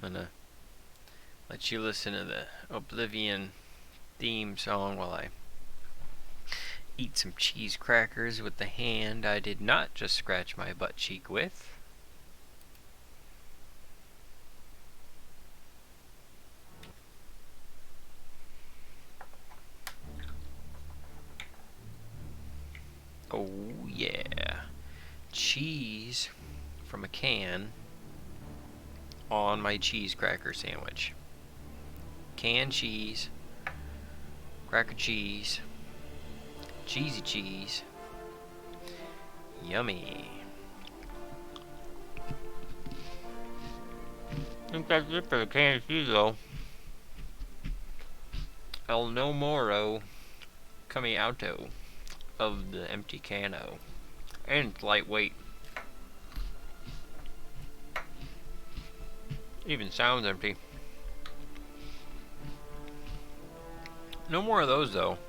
I'm gonna let you listen to the Oblivion theme song while I eat some cheese crackers with the hand I did not just scratch my butt cheek with. Oh yeah, cheese from a can on my cheese cracker sandwich. Canned cheese, cracker cheese, cheesy cheese. Yummy. I think that's it for the canned cheese though. El no moro come out of the empty cano. And it's lightweight. Even sounds empty. No more of those though.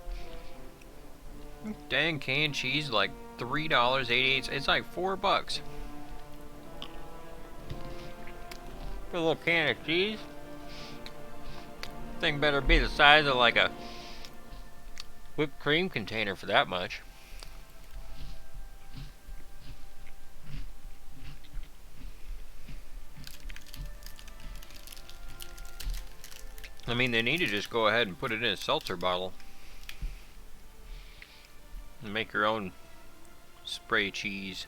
Dang canned cheese like $3.88. It's like $4 for a little can of cheese. Thing better be the size of like a whipped cream container for that much. I mean, they need to just go ahead and put it in a seltzer bottle and make your own spray cheese.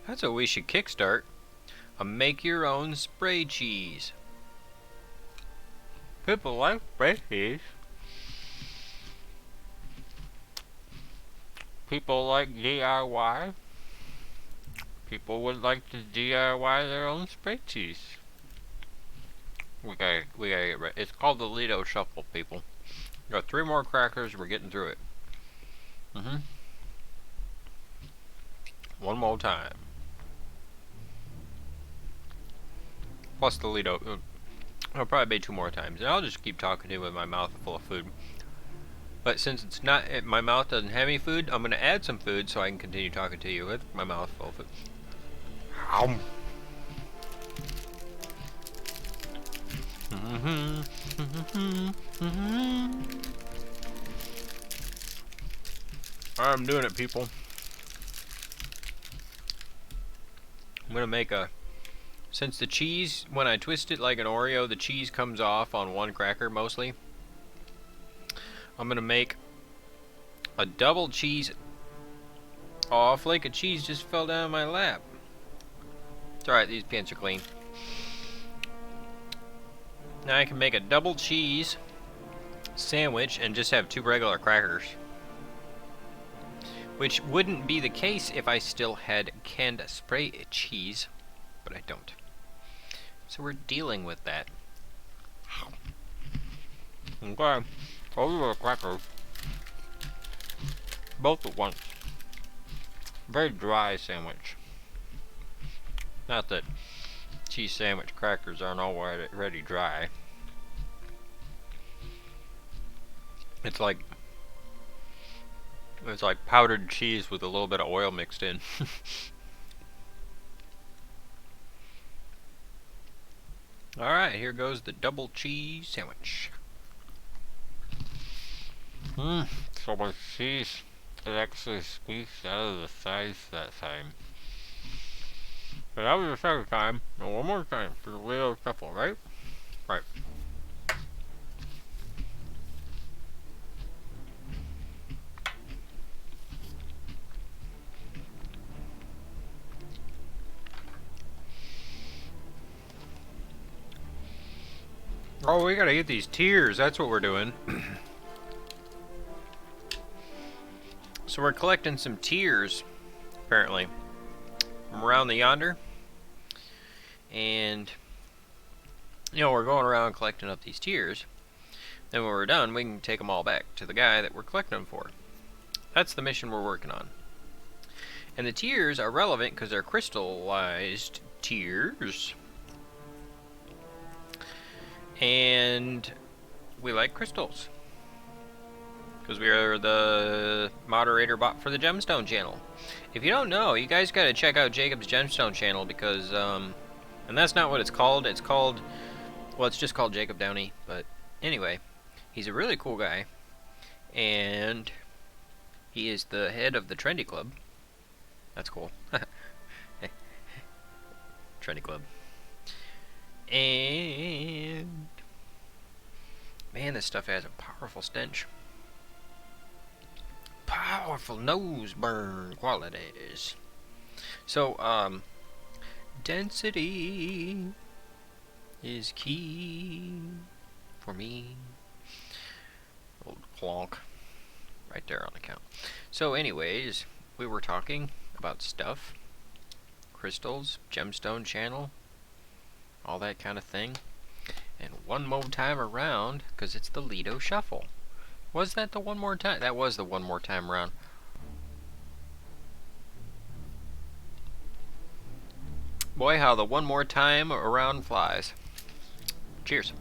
That's what we should kickstart. A make your own spray cheese. People like spray cheese. People like DIY. People would like to DIY their own spray cheese. We gotta get ready. It's called the Lido Shuffle, people. Got 3 more crackers, we're getting through it. One more time. Plus the Lido. It'll probably be 2 more times. And I'll just keep talking to you with my mouth full of food. But since it's not, my mouth doesn't have any food, I'm gonna add some food so I can continue talking to you with my mouth full of food. I'm doing it, people. I'm gonna make a, since the cheese, when I twist it like an Oreo, the cheese comes off on one cracker mostly. I'm gonna make a double cheese. Oh, a flake of cheese just fell down my lap. It's alright, these pants are clean. Now I can make a double cheese sandwich and just have 2 regular crackers. Which wouldn't be the case if I still had canned spray cheese, but I don't. So we're dealing with that. Okay, over the crackers. Both at once. Very dry sandwich. Not that cheese sandwich crackers aren't already dry. It's like powdered cheese with a little bit of oil mixed in. Alright, here goes the double cheese sandwich. So much cheese. It actually squeezed out of the sides that time. But that was the second time. And one more time for the Lido Shuffle, right? Right. Oh, we gotta get these tiers. That's what we're doing. So we're collecting some tiers, apparently, from around the yonder. And, you know, we're going around collecting up these tiers. Then when we're done, we can take them all back to the guy that we're collecting them for. That's the mission we're working on. And the tiers are relevant because they're crystallized tiers. And we like crystals. Because we are the moderator bot for the Gemstone channel. If you don't know, you guys gotta check out Jacob's Gemstone channel because And that's not what it's called. It's called, well, it's just called Jacob Downey. But anyway, he's a really cool guy. And he is the head of the Trendy Club. That's cool. Trendy Club. And man, this stuff has a powerful stench. Powerful nose burn qualities. So, density is key for me. Old clonk. Right there on the count. So anyways, we were talking about stuff. Crystals, gemstone channel, all that kind of thing. And one more time around, because it's the Lido Shuffle. Was that the one more time? That was the one more time round. Boy, how the one more time around flies. Cheers.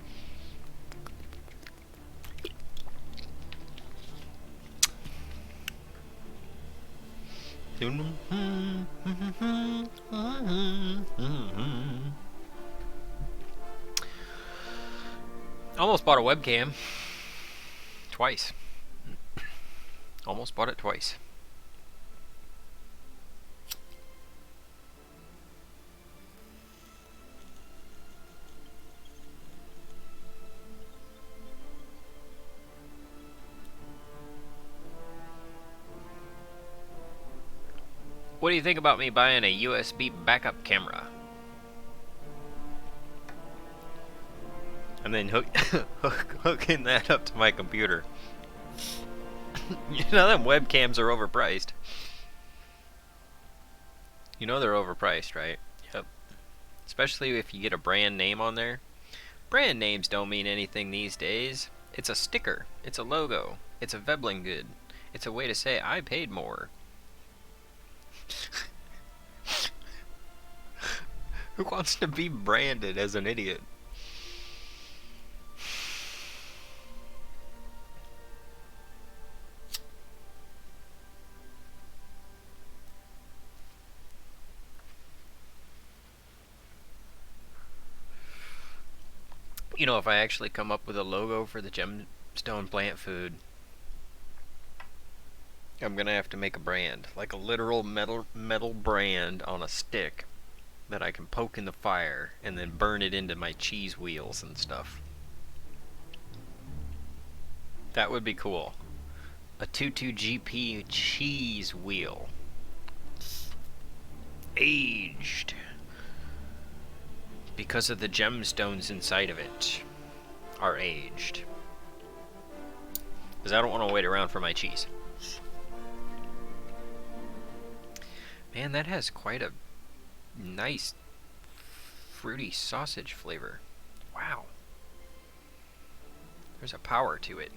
Almost bought a webcam. Twice. Almost bought it twice. What do you think about me buying a USB backup camera? And then hooking that up to my computer. You know them webcams are overpriced. You know they're overpriced, right? Yep. Especially if you get a brand name on there. Brand names don't mean anything these days. It's a sticker. It's a logo. It's a Veblen good. It's a way to say I paid more. Who wants to be branded as an idiot? You know, if I actually come up with a logo for the gemstone plant food, I'm gonna have to make a brand, like a literal metal brand on a stick that I can poke in the fire and then burn it into my cheese wheels and stuff. That would be cool. A 22GP cheese wheel. Aged. Because of the gemstones inside of it are aged. Because I don't want to wait around for my cheese. Man, that has quite a nice fruity sausage flavor. Wow. There's a power to it.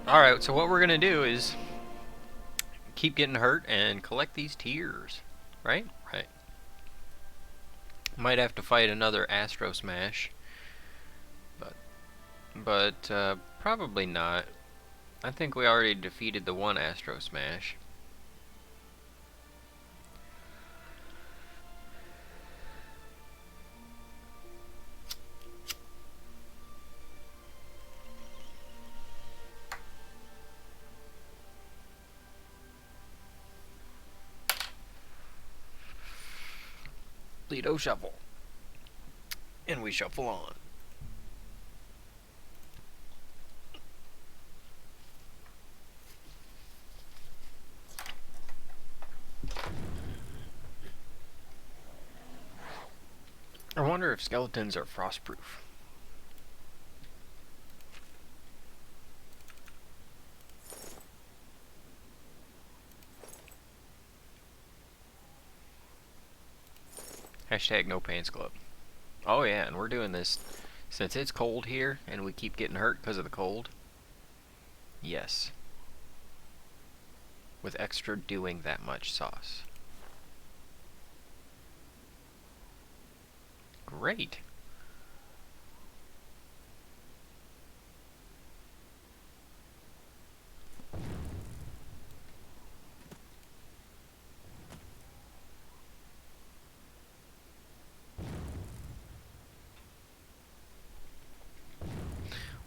Alright, so what we're gonna do is keep getting hurt and collect these tears. Right? Right. Might have to fight another Astro Smash. But probably not. I think we already defeated the one Astro Smash. Lido Shuffle. And we shuffle on. I wonder if skeletons are frostproof. Hashtag no pants club. Oh yeah, and we're doing this since it's cold here and we keep getting hurt because of the cold. Yes. with extra doing that much sauce. Great.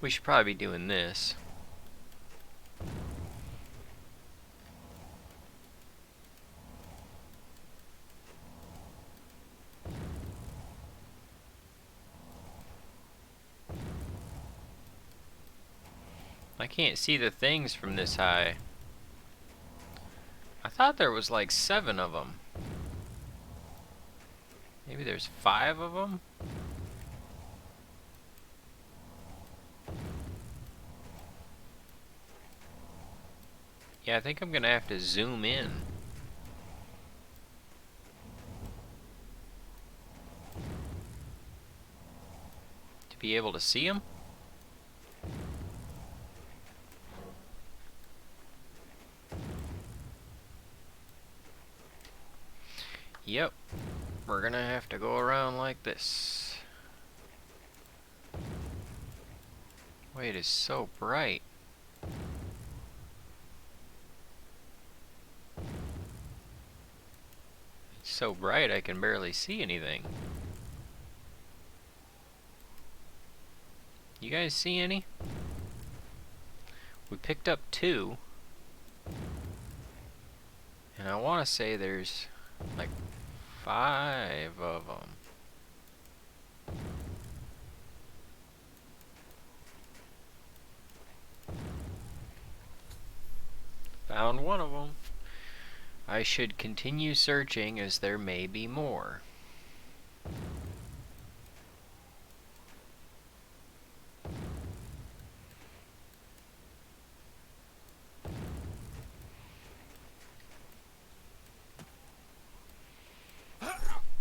We should probably be doing this. I can't see the things from this high. I thought there was like 7 of them. Maybe there's 5 of them? Yeah, I think I'm gonna have to zoom in. To be able to see them? Yep. We're gonna have to go around like this. Boy, it is so bright. It's so bright I can barely see anything. You guys see any? We picked up 2. And I want to say there's like 5 of them. Found one of them. I should continue searching as there may be more.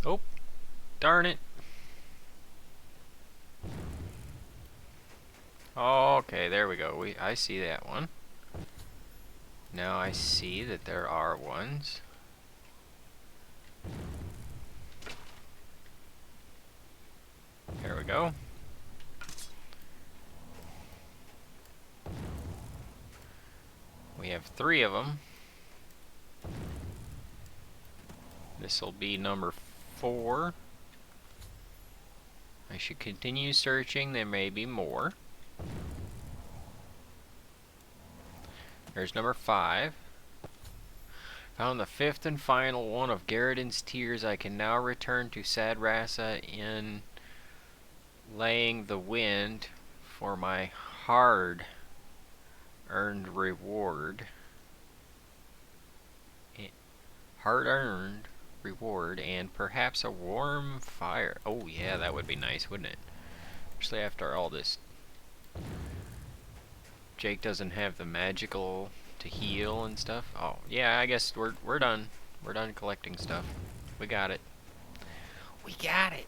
Oh, darn it. Okay, there we go. I see that one. Now I see that there are ones. There we go. We have 3 of them. This will be number 4. I should continue searching. There may be more. There's number 5. Found the 5th and final one of Garridan's Tears. I can now return to Sad Rasa in laying the wind for my hard-earned reward. Hard-earned reward and perhaps a warm fire. Oh yeah, that would be nice, wouldn't it? Especially after all this. Jake doesn't have the magical to heal and stuff. Oh yeah, I guess we're done. We're done collecting stuff. We got it. We got it.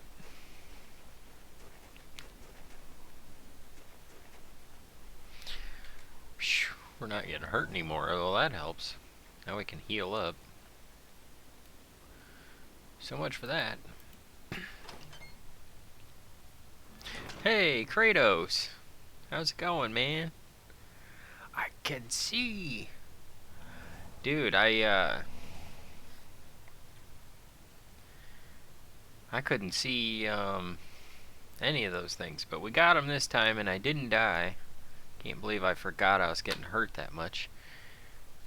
Whew, we're not getting hurt anymore. Well, that helps. Now we can heal up. So much for that. Hey, Kratos. How's it going, man? I can see. Dude, I couldn't see any of those things, but we got them this time and I didn't die. Can't believe I forgot I was getting hurt that much.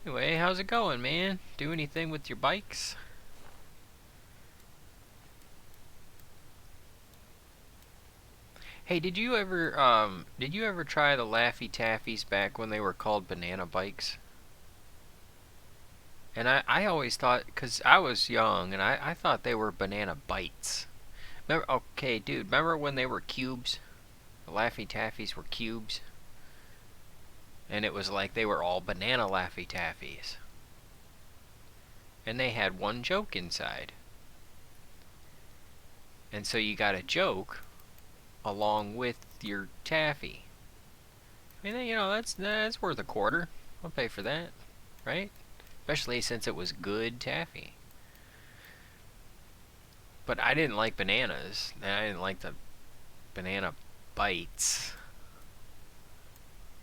Anyway, how's it going, man? Do anything with your bikes? Hey, did you ever try the Laffy Taffies back when they were called banana bikes? And I always thought, because I was young, and I thought they were banana bites. Remember, okay, dude, remember when they were cubes? The Laffy Taffies were cubes? And it was like they were all banana Laffy Taffies. And they had one joke inside. And so you got a joke along with your taffy. I mean, you know, that's worth a quarter. I'll pay for that, right? especially since it was good taffy. But I didn't like bananas, and I didn't like the banana bites,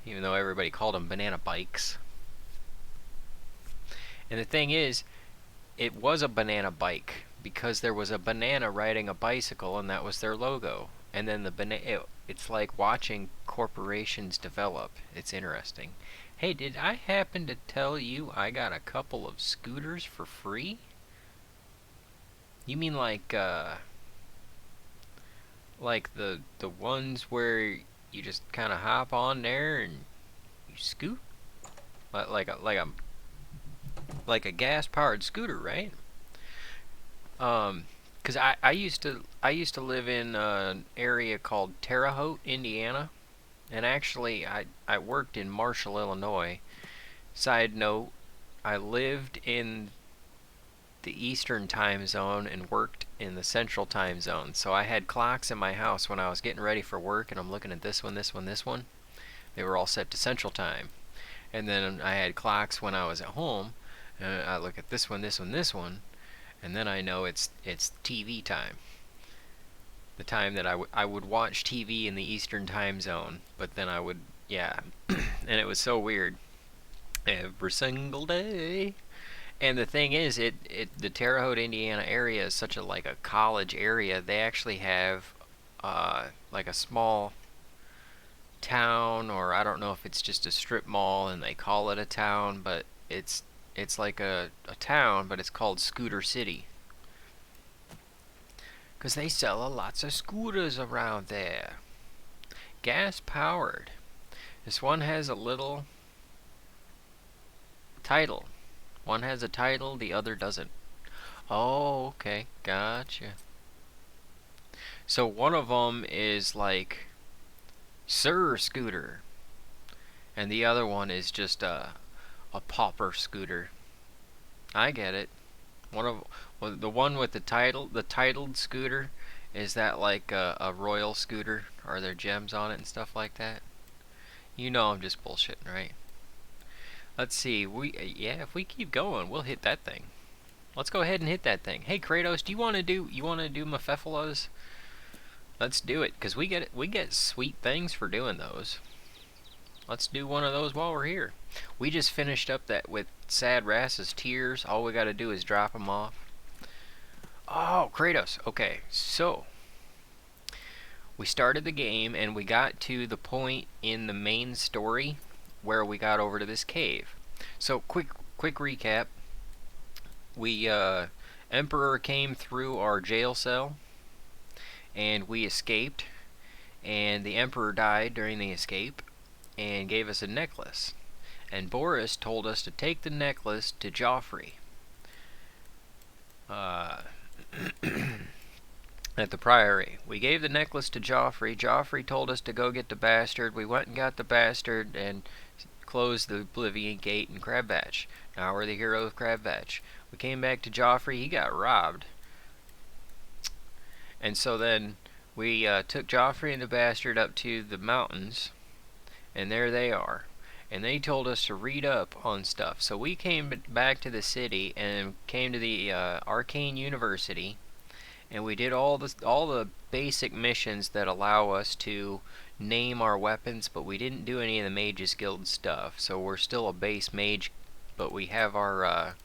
even though everybody called them banana bikes. And the thing is, it was a banana bike because there was a banana riding a bicycle, and that was their logo. And then it's like watching corporations develop. It's interesting. Hey, did I happen to tell you I got a couple of scooters for free? You mean like the ones where you just kind of hop on there and you scoot? Like a gas powered scooter, right? 'Cause I used to live in an area called Terre Haute, Indiana, and actually I worked in Marshall, Illinois. Side note, I lived in the Eastern time zone and worked in the Central time zone. So I had clocks in my house when I was getting ready for work, and I'm looking at this one, this one, this one. They were all set to Central time. And then I had clocks when I was at home, and I look at this one, this one, this one, and then I know it's TV time. The time that I would watch TV in the Eastern time zone, but then I would, yeah, and it was so weird. Every single day. And the thing is, the Terre Haute, Indiana area is such like a college area. They actually have like a small town, or I don't know if it's just a strip mall and they call it a town, but it's like a town, but it's called Scooter City. 'Cause they sell lots of scooters around there. Gas powered. This one has a little title. One has a title, the other doesn't. Oh, okay. Gotcha. So one of them is like Sir Scooter, and the other one is just a pauper scooter. I get it. The one with the titled scooter, is that like a royal scooter? Are there gems on it and stuff like that? You know I'm just bullshitting, right? Let's see. Yeah, if we keep going, we'll hit that thing. Let's go ahead and hit that thing. Hey Kratos, you want to do Mephistophelias? Let's do it, cause we get sweet things for doing those. Let's do one of those while we're here. We just finished up that with Sad Rass's tears. All we got to do is drop them off. Oh, Kratos. Okay, so we started the game and we got to the point in the main story where we got over to this cave. So quick recap. We Emperor came through our jail cell and we escaped, and the Emperor died during the escape and gave us a necklace. And Boris told us to take the necklace to Joffrey. At the Priory. We gave the necklace to Joffrey. Joffrey told us to go get the bastard. We went and got the bastard and closed the Oblivion Gate in Crabbatch. Now we're the hero of Crabbatch. We came back to Joffrey. He got robbed. And so then we took Joffrey and the bastard up to the mountains. And there they are. And they told us to read up on stuff. So we came back to the city and came to the Arcane University, and we did all the basic missions that allow us to name our weapons, but we didn't do any of the Mages Guild stuff. So we're still a base mage, but we have our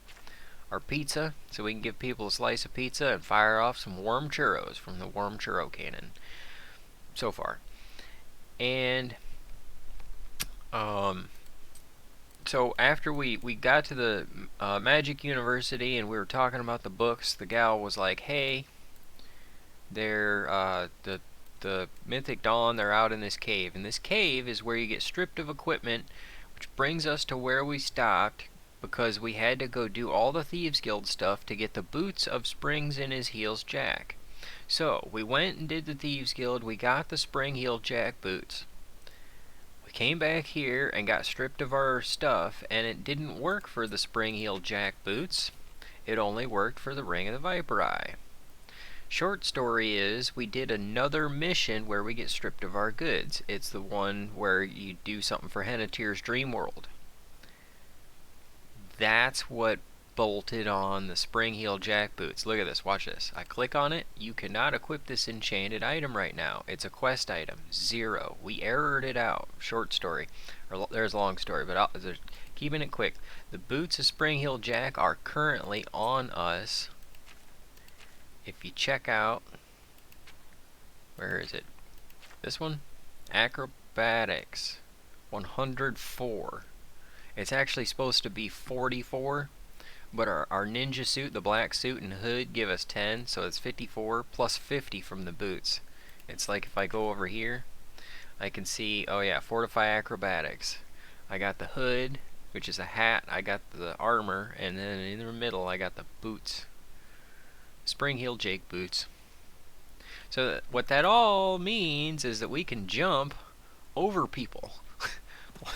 pizza, so we can give people a slice of pizza and fire off some worm churros from the worm churro cannon. So far. And so after we got to the Magic University and we were talking about the books, the gal was like, "Hey, they're the Mythic Dawn. They're out in this cave, and this cave is where you get stripped of equipment." Which brings us to where we stopped, because we had to go do all the Thieves Guild stuff to get the boots of Springs in his heels Jack. So we went and did the Thieves Guild. We got the Spring Heel Jack boots. We came back here and got stripped of our stuff, and it didn't work for the Spring-Heeled Jack boots. It only worked for the Ring of the Viper Eye. Short story is, we did another mission where we get stripped of our goods. It's the one where you do something for Henneteer's Dream World. That's what bolted on the spring heel jack boots. Look at this, watch this. I click on it. You cannot equip this enchanted item right now. It's a quest item. 0. We errored it out. Short story. Or there's a long story, but keeping it quick. The boots of spring heel jack are currently on us. If you check out, where is it? This one? Acrobatics. 104. It's actually supposed to be 44. But our ninja suit, the black suit and hood give us 10, so it's 54 plus 50 from the boots. It's like if I go over here, I can see, oh yeah, Fortify Acrobatics. I got the hood, which is a hat, I got the armor, and then in the middle I got the boots. Spring heel Jake boots. So what that all means is that we can jump over people.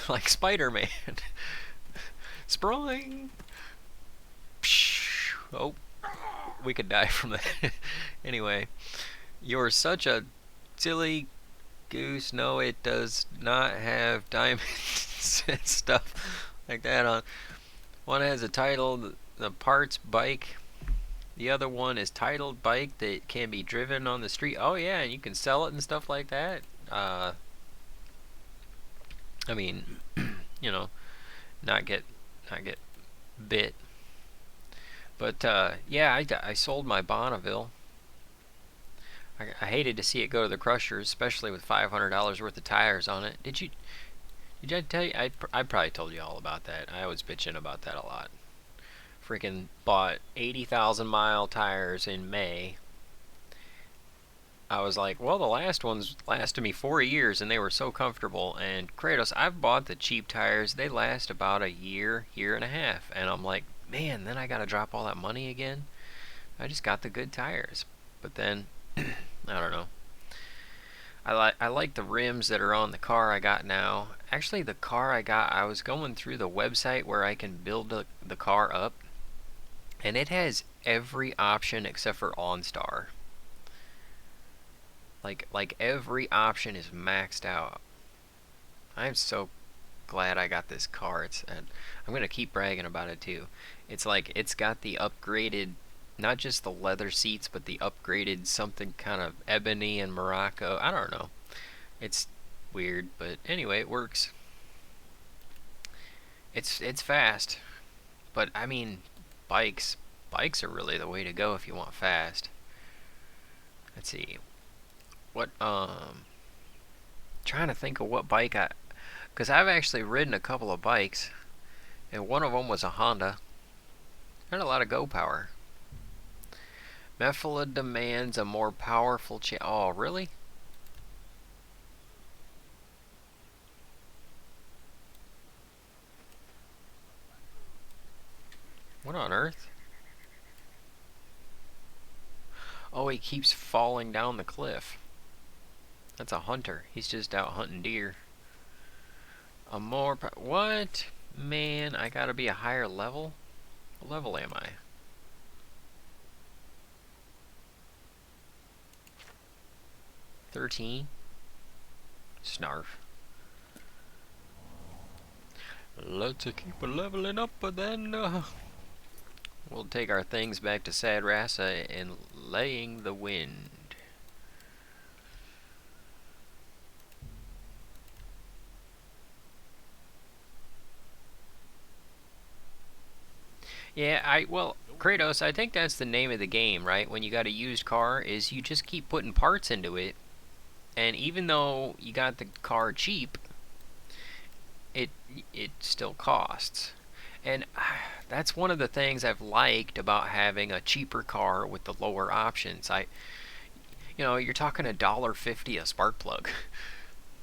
Like Spider-Man. Spring! Oh, we could die from that. Anyway, you're such a silly goose. No, it does not have diamonds and stuff like that on. One has a title, the parts bike. The other one is titled bike that can be driven on the street. Oh yeah, and you can sell it and stuff like that. I mean, you know, not get bit. But yeah, I sold my Bonneville. I hated to see it go to the crushers, especially with $500 worth of tires on it. Did I tell you? I probably told you all about that. I was bitching about that a lot. Freaking bought 80,000 mile tires in May. I was like, well, the last ones lasted me 4 years and they were so comfortable. And Kratos, I've bought the cheap tires. They last about a year and a half. And I'm like, man, then I gotta drop all that money again. I just got the good tires. But then, I don't know. I like the rims that are on the car I got now. Actually, the car I got, I was going through the website where I can build the car up. And it has every option except for OnStar. Like every option is maxed out. I'm so glad I got this car. And I'm gonna keep bragging about it too. It's like it's got the upgraded, not just the leather seats, but the upgraded something kind of ebony and Morocco. I don't know. It's weird, but anyway, it works. It's fast, but I mean, bikes are really the way to go if you want fast. Let's see. What trying to think of what bike because I've actually ridden a couple of bikes, and one of them was a Honda. Had a lot of go power. Mephala demands a more powerful oh, really? What on earth? Oh, he keeps falling down the cliff. That's a hunter. He's just out hunting deer. A more what? Man, I gotta be a higher level? What level am I? $13? Snarf. Let's keep leveling up, but then we'll take our things back to Sad Rasa and laying the wind. Yeah, well, Kratos, I think that's the name of the game, right? When you got a used car, is you just keep putting parts into it, and even though you got the car cheap, it still costs. And that's one of the things I've liked about having a cheaper car with the lower options. You're talking $1.50 a spark plug.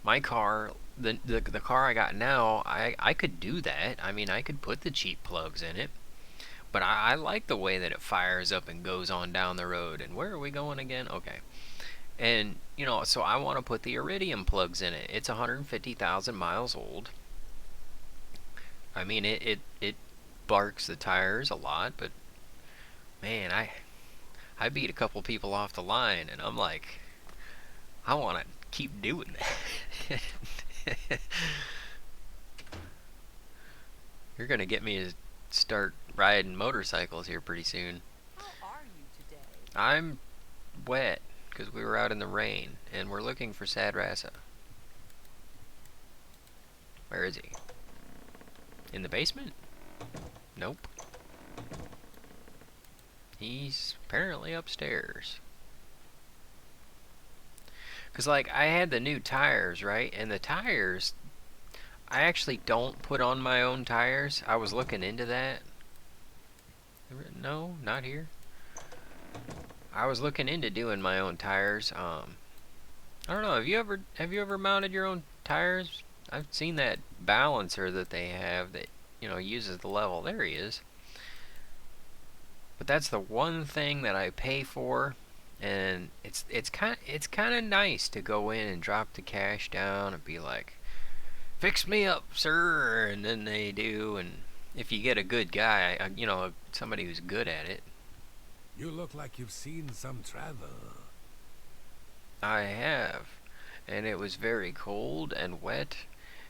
My car, the car I got now, I could do that. I mean, I could put the cheap plugs in it. But I like the way that it fires up and goes on down the road. And where are we going again? Okay. And, so I want to put the iridium plugs in it. It's 150,000 miles old. I mean, it barks the tires a lot, but man, I beat a couple people off the line, and I'm like, I want to keep doing that. You're gonna get me start riding motorcycles here pretty soon. How are you today? I'm wet because we were out in the rain, and we're looking for Sad Rasa. Where is he? In the basement? Nope. He's apparently upstairs. Because, like, I had the new tires, right? And the tires, I actually don't put on my own tires. I was looking into that. No, not here. I was looking into doing my own tires. I don't know. Have you ever mounted your own tires? I've seen that balancer that they have that, uses the level. There he is. But that's the one thing that I pay for, and it's kind of nice to go in and drop the cash down and be like, "Fix me up, sir," and then they do. And if you get a good guy, somebody who's good at it. You look like you've seen some travel. I have, and it was very cold and wet,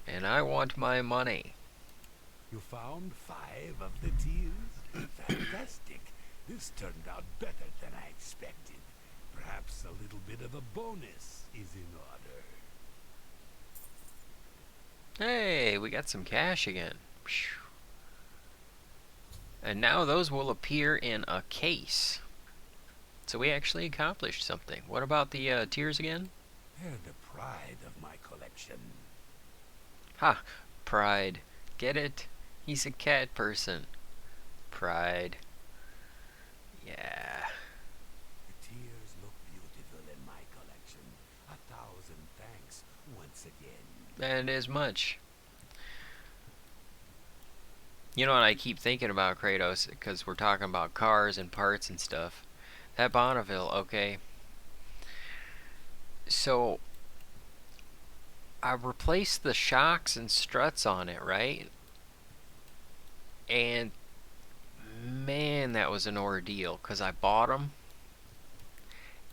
and I want my money. You found 5 of the tears? Fantastic. This turned out better than I expected. Perhaps a little bit of a bonus is in order. Hey, we got some cash again. Phew. And now those will appear in a case. So we actually accomplished something. What about the tears again? They're the pride of my collection. Ha! Pride. Get it? He's a cat person. Pride. Yeah. The tears look beautiful in my collection. 1,000 thanks once again. And as much. You know what I keep thinking about, Kratos, because we're talking about cars and parts and stuff. That Bonneville, okay. So, I replaced the shocks and struts on it, right? And, man, that was an ordeal, because I bought them,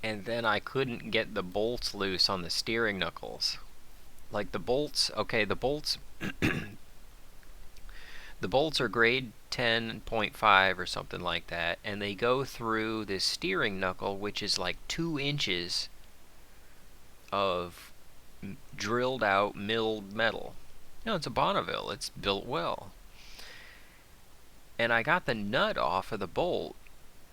and then I couldn't get the bolts loose on the steering knuckles. Like, the bolts, okay, the bolts... The bolts are grade 10.5 or something like that, and they go through this steering knuckle, which is like 2 inches of drilled out milled metal. It's a Bonneville. It's built well. And I got the nut off of the bolt,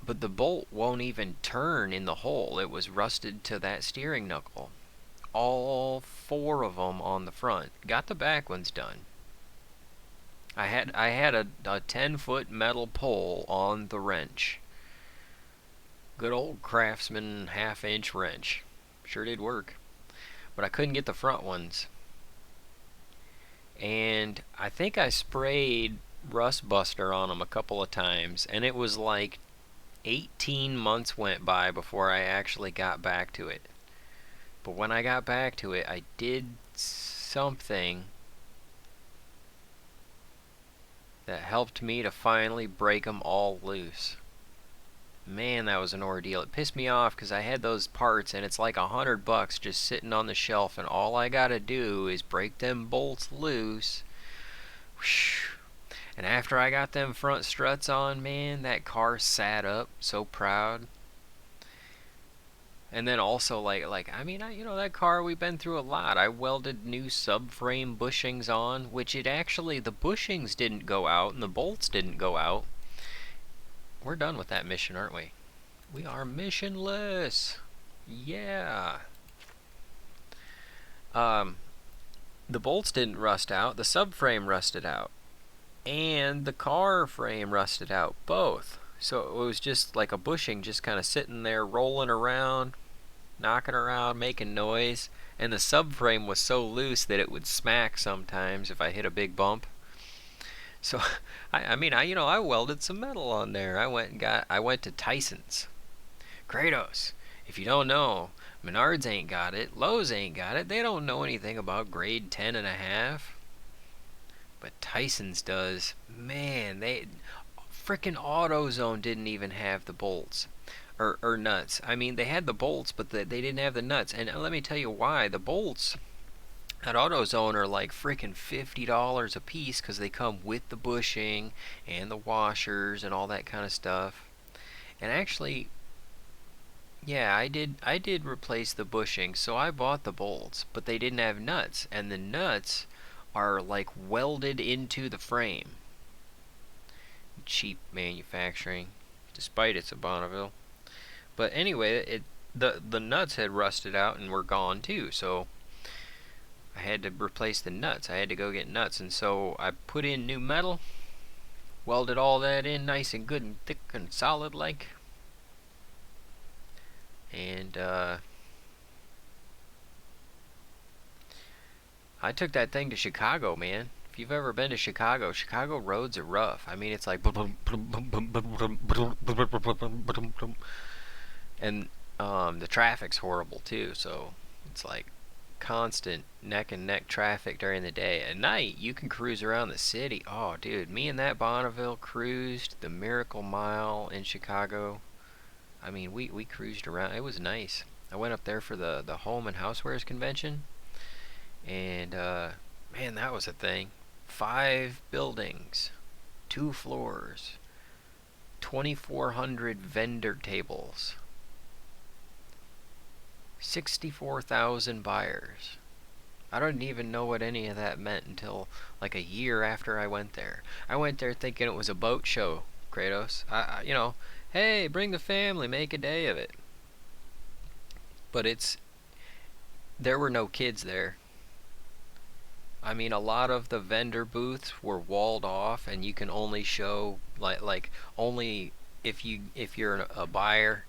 but the bolt won't even turn in the hole. It was rusted to that steering knuckle. All 4 of them on the front. Got the back ones done. I had a 10-foot metal pole on the wrench. Good old Craftsman half-inch wrench. Sure did work. But I couldn't get the front ones. And I think I sprayed Rust Buster on them a couple of times, and it was like 18 months went by before I actually got back to it. But when I got back to it, I did something that helped me to finally break them all loose. Man, that was an ordeal. It pissed me off because I had those parts and it's like $100 just sitting on the shelf, and all I gotta do is break them bolts loose. Whoosh. And after I got them front struts on, man, that car sat up so proud. And then also, that car, we've been through a lot. I welded new subframe bushings on, which the bushings didn't go out and the bolts didn't go out. We're done with that mission, aren't we? We are missionless. Yeah. The bolts didn't rust out. The subframe rusted out. And the car frame rusted out. Both. So it was just like a bushing just kind of sitting there rolling around, knocking around, making noise, and the subframe was so loose that it would smack sometimes if I hit a big bump. So, I welded some metal on there. I went to Tyson's. Kratos, if you don't know, Menards ain't got it, Lowe's ain't got it. They don't know anything about grade 10.5. But Tyson's does. Man, frickin' AutoZone didn't even have the bolts. Or nuts. I mean, they had the bolts, but they didn't have the nuts. And let me tell you why. The bolts, at AutoZone are like freaking $50 a piece because they come with the bushing and the washers and all that kind of stuff. And actually, yeah, I did replace the bushing, so I bought the bolts, but they didn't have nuts, and the nuts are like welded into the frame. Cheap manufacturing, despite it's a Bonneville. But anyway, the nuts had rusted out and were gone too, so I had to replace the nuts. I had to go get nuts, and so I put in new metal, welded all that in nice and good and thick and solid like, and I took that thing to Chicago, man. If you've ever been to Chicago, Chicago roads are rough. I mean, it's like and the traffic's horrible too, so it's like constant neck and neck traffic during the day. At night, you can cruise around the city. Oh, dude, me and that Bonneville cruised the Miracle Mile in Chicago. I mean, we cruised around. It was nice. I went up there for the Home and Housewares convention, and man, that was a thing. 5 buildings, 2 floors, 2,400 vendor tables, 64,000 buyers. I don't even know what any of that meant until like a year after I went there. I went there thinking it was a boat show, Kratos. Hey, bring the family, make a day of it. But there were no kids there. I mean, a lot of the vendor booths were walled off, and you can only show like only if you're a buyer,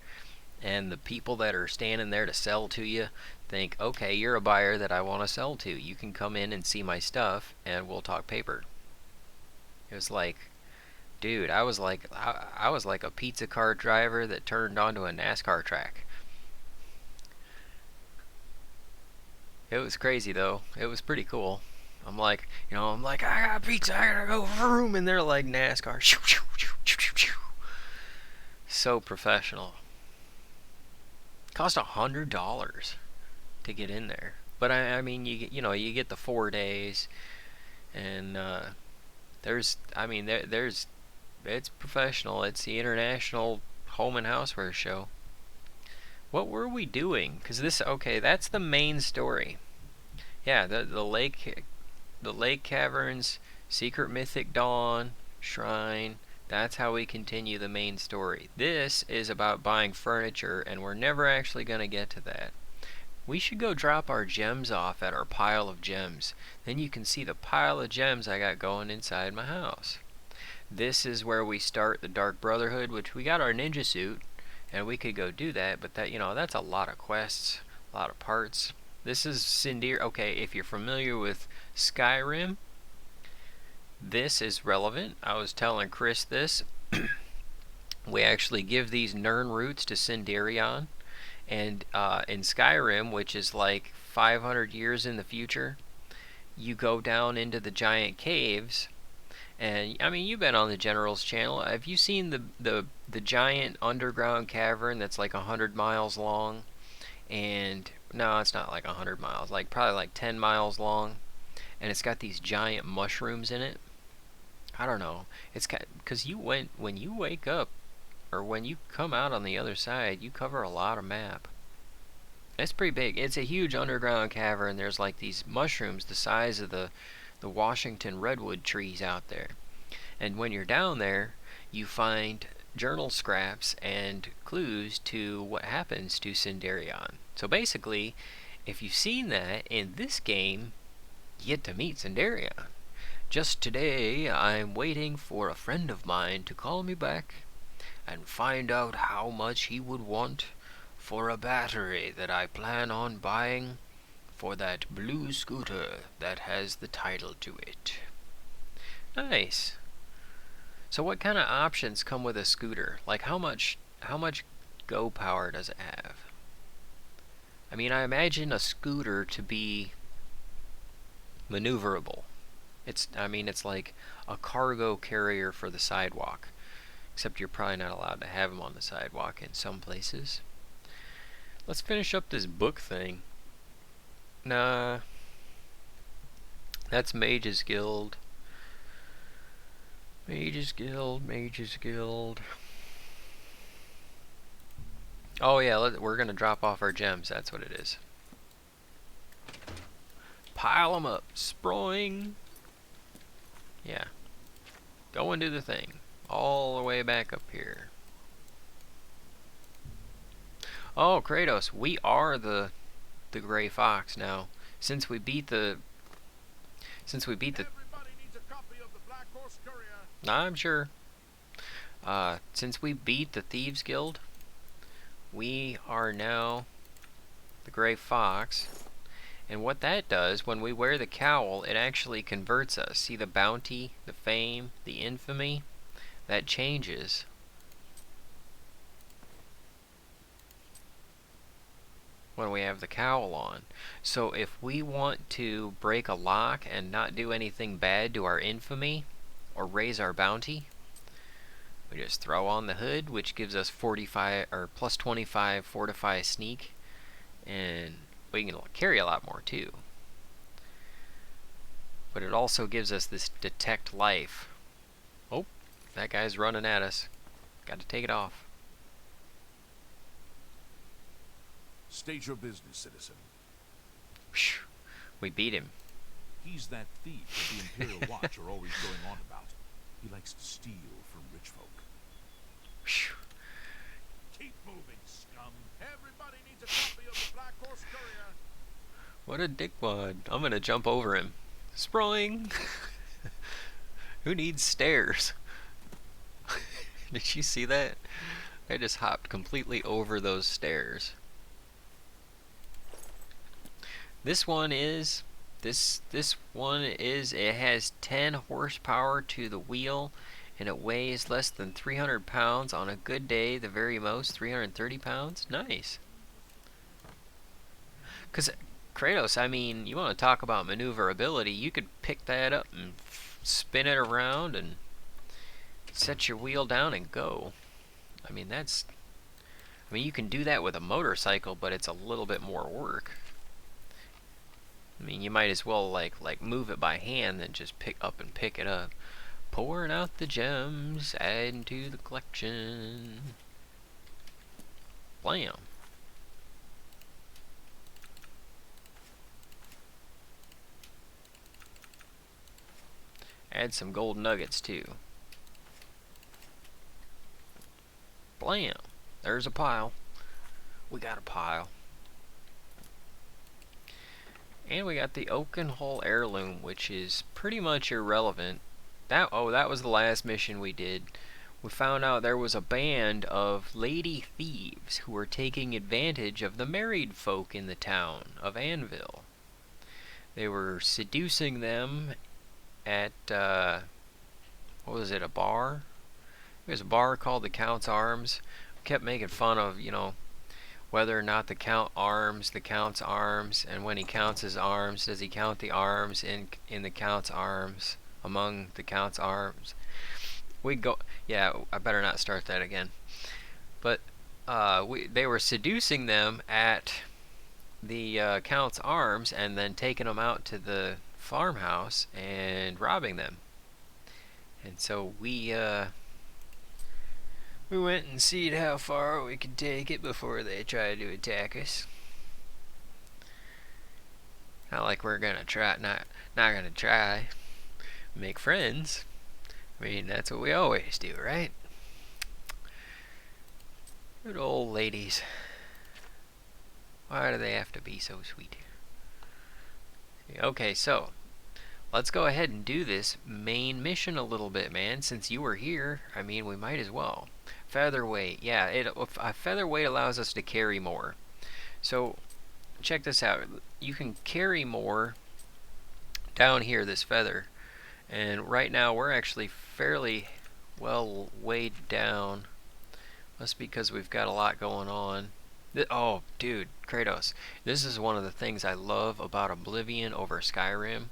and the people that are standing there to sell to you think, okay, you're a buyer that I want to sell to. You can come in and see my stuff, and we'll talk paper. It was like, dude, I was like a pizza cart driver that turned onto a NASCAR track. It was crazy though. It was pretty cool. I'm like, I got pizza, I gotta go vroom, and they're like NASCAR. So professional. Cost $100 to get in there. But I mean, you get the 4 days, and there's it's professional. It's the International Home and Houseware Show. What were we doing? Okay, that's the main story. Yeah, the lake caverns, secret mythic dawn, shrine. That's how we continue the main story. This is about buying furniture, and we're never actually going to get to that. We should go drop our gems off at our pile of gems. Then you can see the pile of gems I got going inside my house. This is where we start the Dark Brotherhood, which we got our ninja suit, and we could go do that, but that's a lot of quests, a lot of parts. This is Sindir. Okay, if you're familiar with Skyrim, this is relevant. I was telling Chris this. We actually give these Nern roots to Sindirion, and in Skyrim, which is like 500 years in the future, you go down into the giant caves. And I mean, you've been on the General's channel. Have you seen the giant underground cavern that's like 100 miles long? And no, it's not like 100 miles, like probably like 10 miles long, and it's got these giant mushrooms in it. I don't know. It's because when you wake up, or when you come out on the other side, you cover a lot of map. It's pretty big. It's a huge underground cavern. There's like these mushrooms the size of the Washington redwood trees out there. And when you're down there, you find journal scraps and clues to what happens to Sindarion. So basically, if you've seen that in this game, you get to meet Sindarion. Just today, I'm waiting for a friend of mine to call me back and find out how much he would want for a battery that I plan on buying for that blue scooter that has the title to it. Nice. So what kind of options come with a scooter? Like how much go power does it have? I mean, I imagine a scooter to be maneuverable. It's like a cargo carrier for the sidewalk. Except you're probably not allowed to have them on the sidewalk in some places. Let's finish up this book thing. Nah. That's Mage's Guild. Mage's Guild, Mage's Guild. Oh yeah, we're gonna drop off our gems, that's what it is. Pile them up, sproing. Yeah. Go and do the thing. All the way back up here. Oh, Kratos, we are the gray fox now. Since we beat the Everybody needs a copy of the Black Horse Courier. I'm sure. Since we beat the Thieves Guild, we are now the Gray Fox. And what that does, when we wear the cowl, it actually converts us. See the bounty, the fame, the infamy? That changes. When we have the cowl on. So if we want to break a lock and not do anything bad to our infamy, or raise our bounty, we just throw on the hood, which gives us 45 or plus 25 fortify sneak, and we can carry a lot more too. But it also gives us this detect life. Oh, that guy's running at us. Got to take it off. State your business, citizen. Phew, we beat him. He's that thief that the Imperial Watch are always going on about. He likes to steal from rich folk. Phew. Keep moving, scum. Everybody needs a copy of the Black Horse Courier. What a dickwad. I'm gonna jump over him. Sproing! Who needs stairs? Did you see that? I just hopped completely over those stairs. This one is, it has 10 horsepower to the wheel, and it weighs less than 300 pounds. On a good day, the very most, 330 pounds. Nice. Because Kratos, I mean, you want to talk about maneuverability, you could pick that up and spin it around and set your wheel down and go. I mean, you can do that with a motorcycle, but it's a little bit more work. I mean, you might as well like move it by hand than just pick it up. Pouring out the gems, adding to the collection. Blam. Add some gold nuggets too. Blam. There's a pile. We got a pile. And we got the Oaken Hole Heirloom, which is pretty much irrelevant. That was the last mission we did. We found out there was a band of lady thieves who were taking advantage of the married folk in the town of Anvil. They were seducing them at, what was it, a bar? It was a bar called the Count's Arms. We kept making fun of, whether or not the Count's arms, and when he counts his arms, does he count the arms in the Count's arms, among the Count's arms? Yeah, I better not start that again. But they were seducing them at the Count's Arms and then taking them out to the farmhouse and robbing them. And so we went and see how far we could take it before they tried to attack us. Not like we're gonna try, not gonna try make friends. I mean, that's what we always do, right? Good old ladies. Why do they have to be so sweet? Okay, so let's go ahead and do this main mission a little bit, man. Since you were here, I mean, we might as well. Featherweight, yeah, a featherweight allows us to carry more. So check this out. You can carry more down here, this feather, and right now we're actually fairly well weighed down. That's because we've got a lot going on. Oh, dude, Kratos, this is one of the things I love about Oblivion over Skyrim.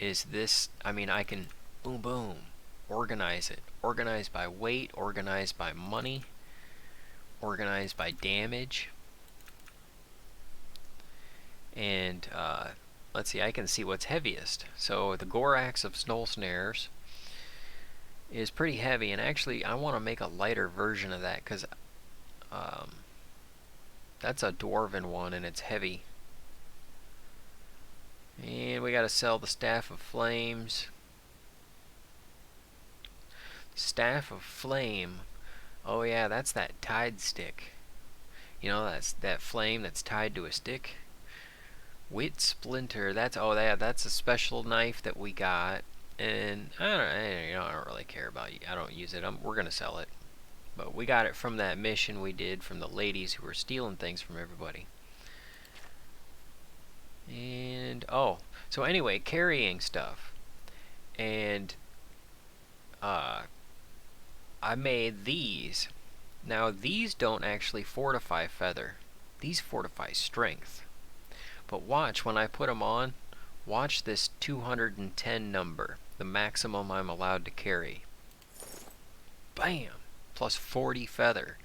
Is this? I mean, I can boom boom organize it. Organized by weight, organized by money, organized by damage. And let's see, I can see what's heaviest. So the Gorax of Snow Snares is pretty heavy, and actually I want to make a lighter version of that because that's a dwarven one and it's heavy. And we gotta sell the Staff of Flames. Staff of Flame. Oh yeah, that's that tied stick. You know, that's that flame that's tied to a stick. Wit Splinter. That's that's a special knife that we got, and I don't really care about it. I don't use it. We're gonna sell it, but we got it from that mission we did from the ladies who were stealing things from everybody. And so anyway, carrying stuff, and I made these. Now these don't actually fortify feather. These fortify strength. But watch when I put them on. Watch this 210 number, the maximum I'm allowed to carry. Bam! Plus 40 feather.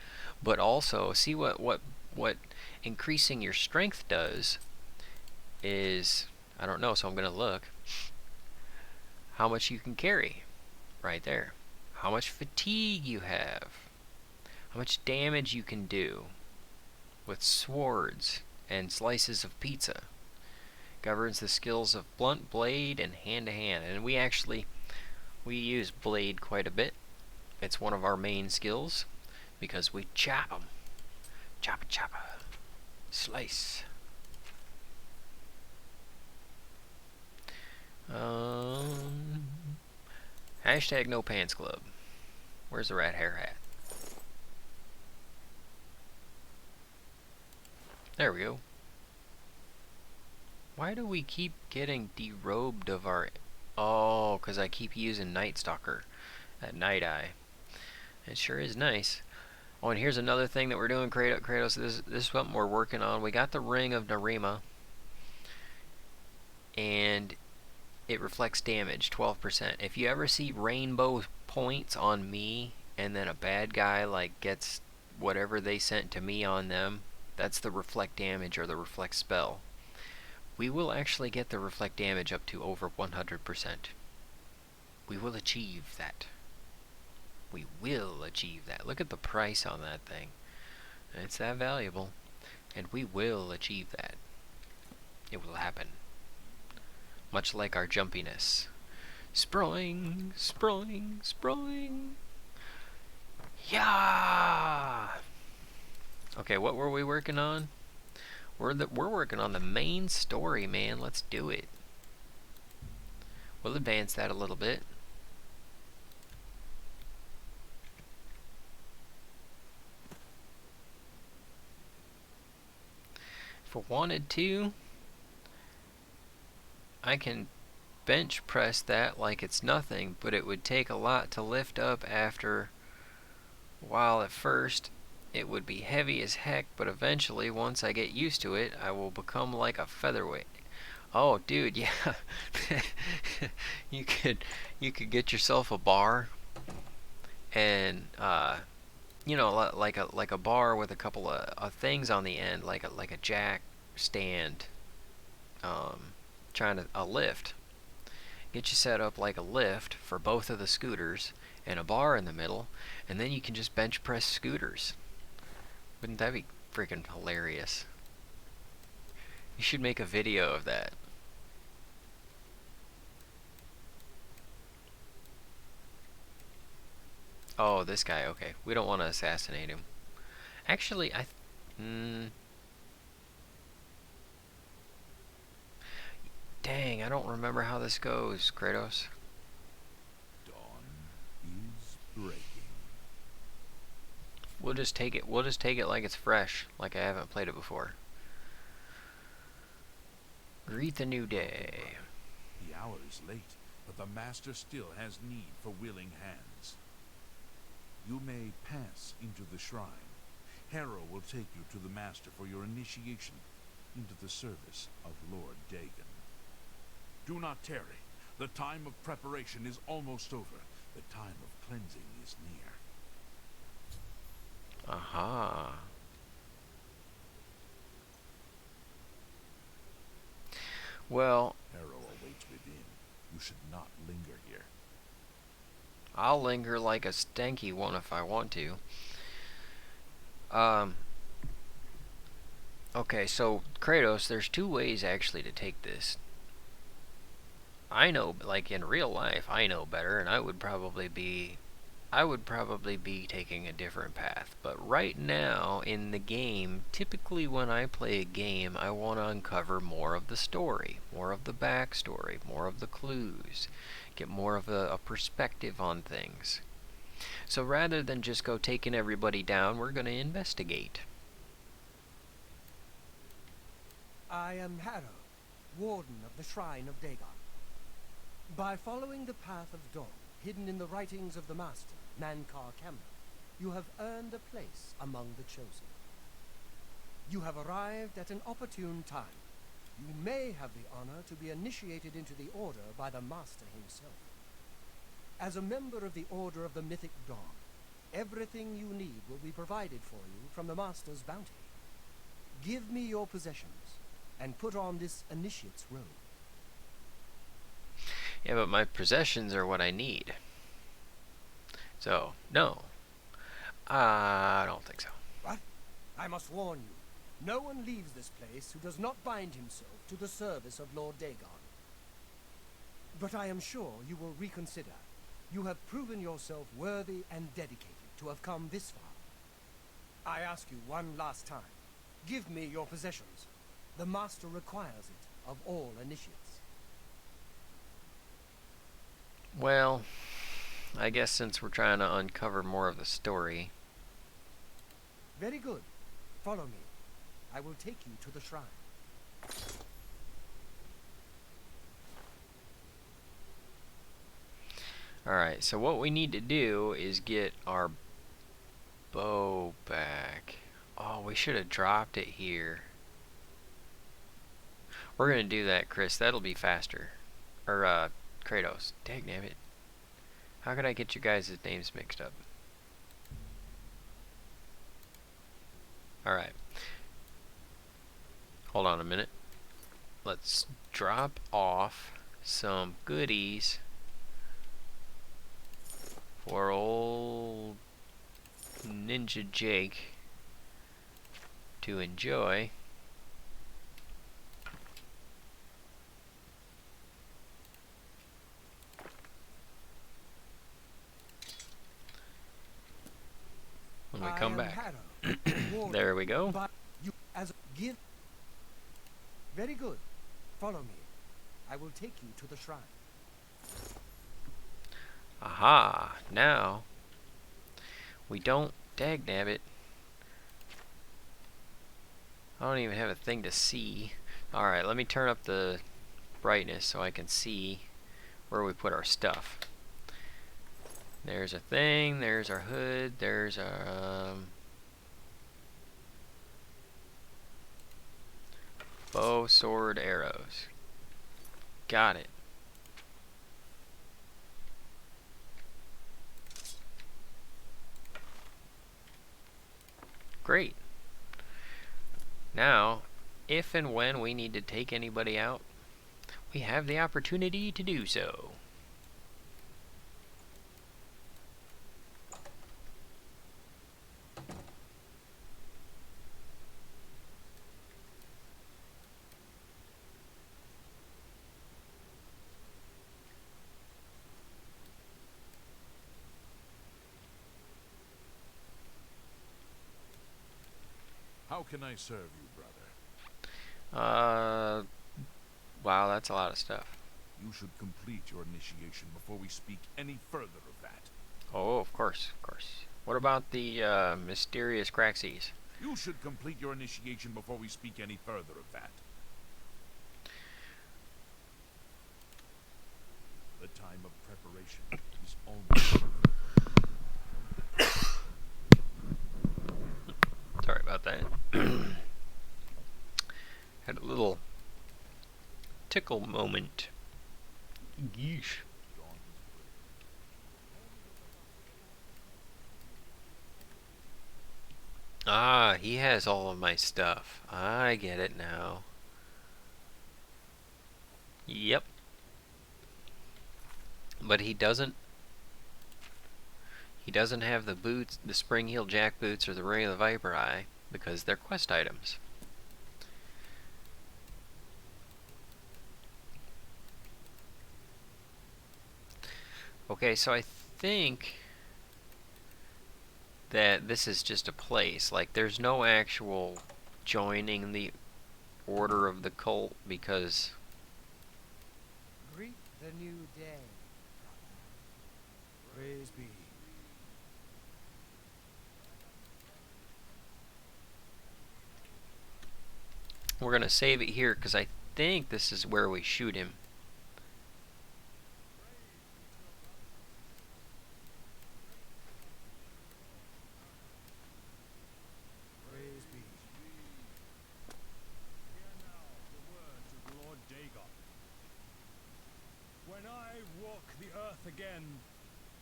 But also, see what increasing your strength does is, I don't know, so I'm going to look. How much you can carry. Right there. How much fatigue you have. How much damage you can do with swords and slices of pizza. Governs the skills of blunt, blade, and hand-to-hand. And we use blade quite a bit. It's one of our main skills because we chop them. Choppa choppa. Slice. Hashtag no pants club. Where's the rat hair hat? There we go. Why do we keep getting derobed of our... Oh, because I keep using Night Stalker. That Night Eye. It sure is nice. Oh, and here's another thing that we're doing, Kratos. This is something we're working on. We got the Ring of Narima. And it reflects damage, 12%. If you ever see rainbow points on me, and then a bad guy like gets whatever they sent to me on them, that's the reflect damage or the reflect spell. We will actually get the reflect damage up to over 100%. We will achieve that. We will achieve that. Look at the price on that thing. It's that valuable. And we will achieve that. It will happen. Much like our jumpiness. Sproing, sproing, sproing. Yeah! Okay, what were we working on? We're working on the main story, man. Let's do it. We'll advance that a little bit. If I wanted to, I can bench press that like it's nothing, but it would take a lot to lift up after, while at first it would be heavy as heck, but eventually, once I get used to it, I will become like a featherweight. Oh, dude, yeah. you could get yourself a bar, and you know, like a bar with a couple of things on the end, like a jack stand, trying to a lift. Get you set up like a lift for both of the scooters and a bar in the middle, and then you can just bench press scooters. Wouldn't that be freaking hilarious? You should make a video of that. Oh, this guy, okay. We don't want to assassinate him. Actually, dang, I don't remember how this goes, Kratos. Dawn is breaking. We'll just take it like it's fresh, like I haven't played it before. Greet the new day. The hour is late, but the master still has need for willing hands. You may pass into the shrine. Hera will take you to the master for your initiation into the service of Lord Dagon. Do not tarry. The time of preparation is almost over. The time of cleansing is near. Well, Harrow awaits within. You should not linger here. I'll linger like a stanky one if I want to. Um, okay, so Kratos, there's two ways actually to take this. I know, like in real life, I know better, and I would probably be taking a different path. But right now in the game, typically when I play a game, I want to uncover more of the story, more of the backstory, more of the clues, get more of a perspective on things. So rather than just go taking everybody down, we're going to investigate. I am Harrow, Warden of the Shrine of Dagon. By following the path of dawn, hidden in the writings of the Master, Nankar Kemna, you have earned a place among the chosen. You have arrived at an opportune time. You may have the honor to be initiated into the Order by the Master himself. As a member of the Order of the Mythic Dawn, everything you need will be provided for you from the Master's bounty. Give me your possessions, and put on this initiate's robe. Yeah, but my possessions are what I need. So, no. I don't think so. What? I must warn you, no one leaves this place who does not bind himself to the service of Lord Dagon. But I am sure you will reconsider. You have proven yourself worthy and dedicated to have come this far. I ask you one last time, give me your possessions. The Master requires it of all initiates. Well, I guess since we're trying to uncover more of the story. Very good. Follow me. I will take you to the shrine. Alright, so what we need to do is get our bow back. Oh, we should have dropped it here. We're gonna do that, Chris. That'll be faster. Or, Kratos. Dangnabbit. How could I get you guys' names mixed up? Alright. Hold on a minute. Let's drop off some goodies for old Ninja Jake to enjoy. When we come back. Harrow, There we go. but you as a gift. Very good. Follow me. I will take you to the shrine. Aha! Now we don't. Dagnabbit. I don't even have a thing to see. Alright, let me turn up the brightness so I can see where we put our stuff. There's a thing, there's our hood, there's our bow, sword, arrows. Got it. Great. Now, if and when we need to take anybody out, we have the opportunity to do so. How can I serve you, brother? Wow, that's a lot of stuff. You should complete your initiation before we speak any further of that. Oh, of course, of course. What about the mysterious Craxies? You should complete your initiation before we speak any further of that. The time of preparation is almost over. Sorry about that. Had a little tickle moment. Yeesh. Ah, he has all of my stuff. I get it now. Yep. But he doesn't have the boots, the spring heel jack boots or the ring of the viper eye, because they're quest items. Okay, so I think that this is just a place. Like, there's no actual joining the order of the cult, because Greet the new day, brother. Praise be. we're gonna save it here, because I think this is where we shoot him. Praise be. Hear now the words of Lord Dagon. When I walk the earth again,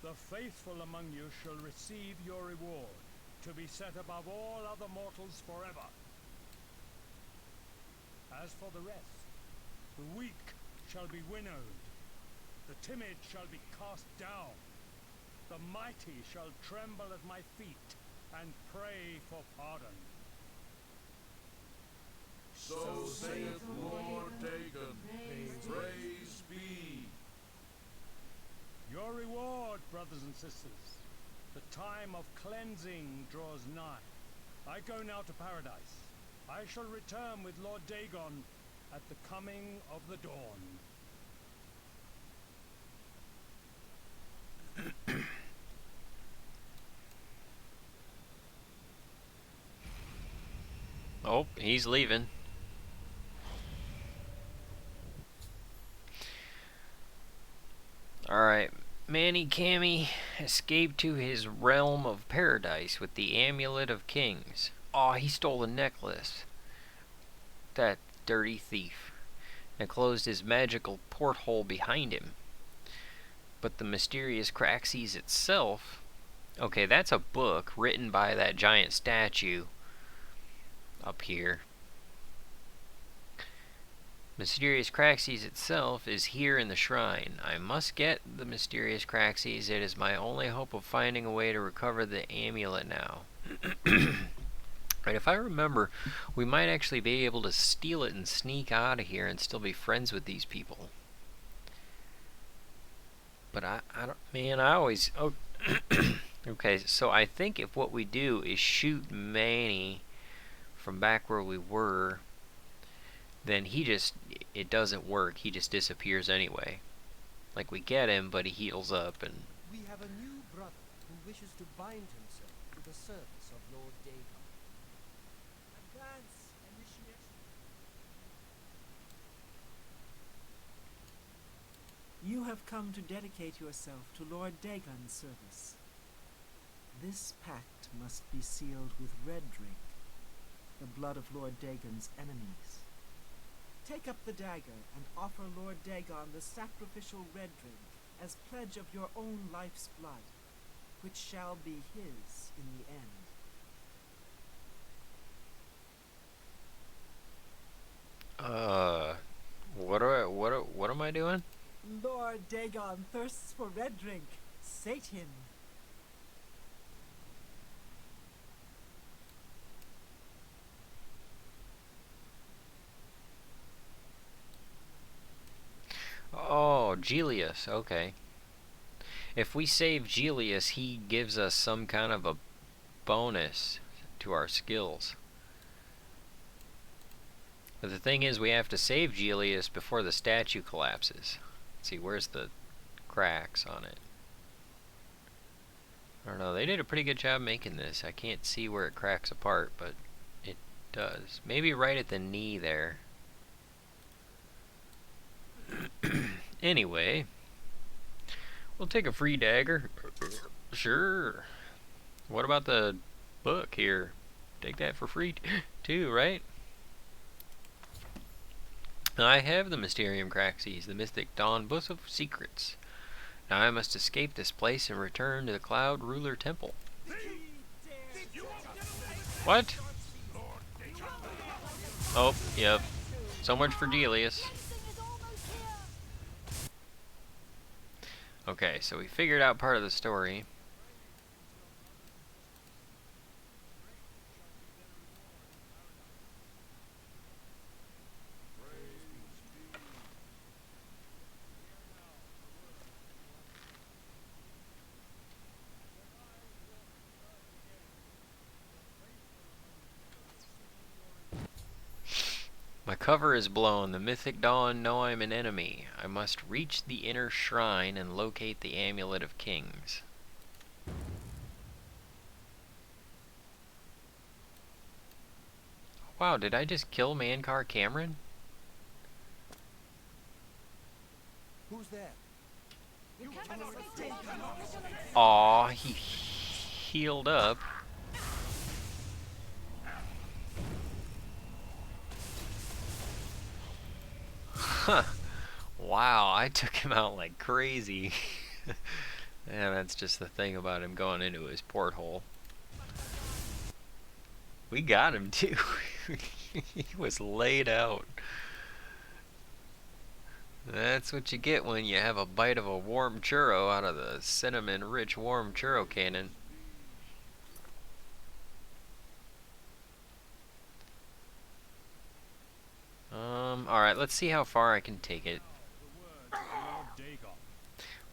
the faithful among you shall receive your reward, to be set above all other mortals forever. As for the rest, the weak shall be winnowed, the timid shall be cast down, the mighty shall tremble at my feet and pray for pardon. So saith Lord Dagon, praise be. Your reward, brothers and sisters. The time of cleansing draws nigh. I go now to paradise. I shall return with Lord Dagon at the coming of the dawn. Oh, he's leaving. Alright, Manny Cammy escaped to his realm of paradise with the Amulet of Kings. Aw, he stole the necklace. That dirty thief. And closed his magical porthole behind him. But the mysterious Craxes itself... Okay, that's a book written by that giant statue up here. Mysterious Craxes itself is here in the shrine. I must get the Mysterious Craxes. It is my only hope of finding a way to recover the amulet now. Right, if I remember, we might actually be able to steal it and sneak out of here and still be friends with these people. But I don't, man, I always, oh, okay, so I think if what we do is shoot Manny from back where we were, then he just, it doesn't work. He just disappears anyway. Like, we get him, but he heals up, and... We have a new brother who wishes to bind himself to the service of Lord Dagon. Advance, initiate. You have come to dedicate yourself to Lord Dagon's service. This pact must be sealed with red drink, the blood of Lord Dagon's enemies. Take up the dagger and offer Lord Dagon the sacrificial red drink as pledge of your own life's blood, which shall be his in the end. What am I doing? Lord Dagon thirsts for red drink. Sate him. Oh, Gelius, okay. If we save Gelius, he gives us some kind of a bonus to our skills. But the thing is, we have to save Gelius before the statue collapses. Let's see, where's the cracks on it? I don't know, they did a pretty good job making this. I can't see where it cracks apart, but it does. Maybe right at the knee there. Anyway, we'll take a free dagger. Sure. What about the book here? Take that for free too, right? I have the Mysterium Craxes, the Mystic Dawn Book of Secrets. Now I must escape this place and return to the Cloud Ruler Temple. What? Oh, yep. So much for Gelius. Okay, so we figured out part of the story. My cover is blown. The mythic dawn know I'm an enemy. I must reach the inner shrine and locate the amulet of kings. Wow, did I just kill Mankar Cameron? Who's there? Aw, he healed up. Huh. Wow, I took him out like crazy. Yeah, that's just the thing about him going into his porthole. We got him too. He was laid out. That's what you get when you have a bite of a warm churro out of the cinnamon-rich warm churro cannon. Alright, let's see how far I can take it.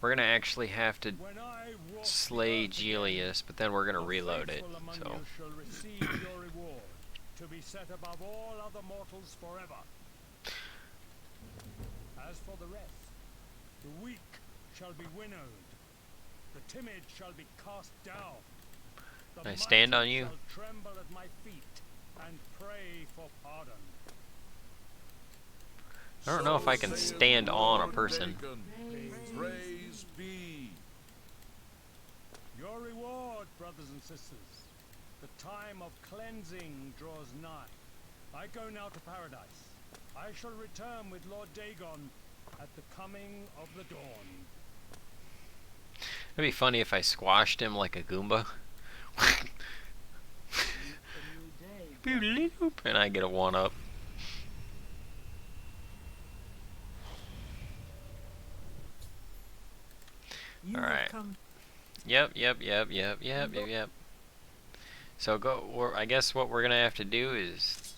We're gonna actually have to slay Gelius, but then we're gonna reload it, so. To be set above all other mortals forever. As for the rest, the weak shall be winnowed, the timid shall be cast down. The I stand on mighty you. shall tremble at my feet and pray for pardon. I don't know if I can stand on a person. Praise be. Your reward, brothers and sisters. The time of cleansing draws nigh. I go now to paradise. I shall return with Lord Dagon at the coming of the dawn. It'd be funny if I squashed him like a Goomba. And I get a 1-up. Alright. Yep. So I guess what we're gonna have to do is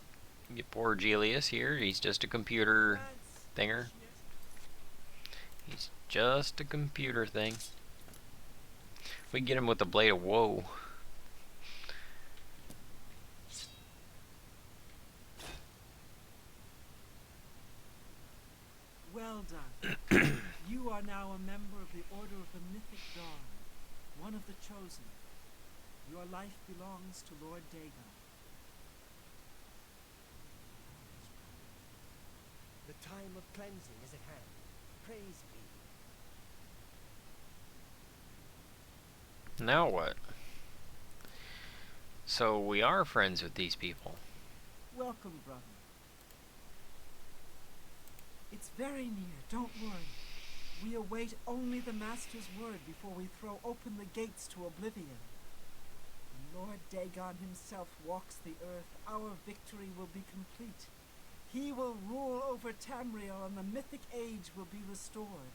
get poor Gelius here. He's just a computer thinger. He's just a computer thing. We can get him with the Blade of Woe. Well done. You are now a member of the Order of the Mythic Dawn, one of the chosen. Your life belongs to Lord Dagon. The time of cleansing is at hand. Praise be. Now what? So we are friends with these people. Welcome, brother. It's very near, don't worry. We await only the Master's word before we throw open the gates to oblivion. When Lord Dagon himself walks the earth, our victory will be complete. He will rule over Tamriel and the mythic age will be restored.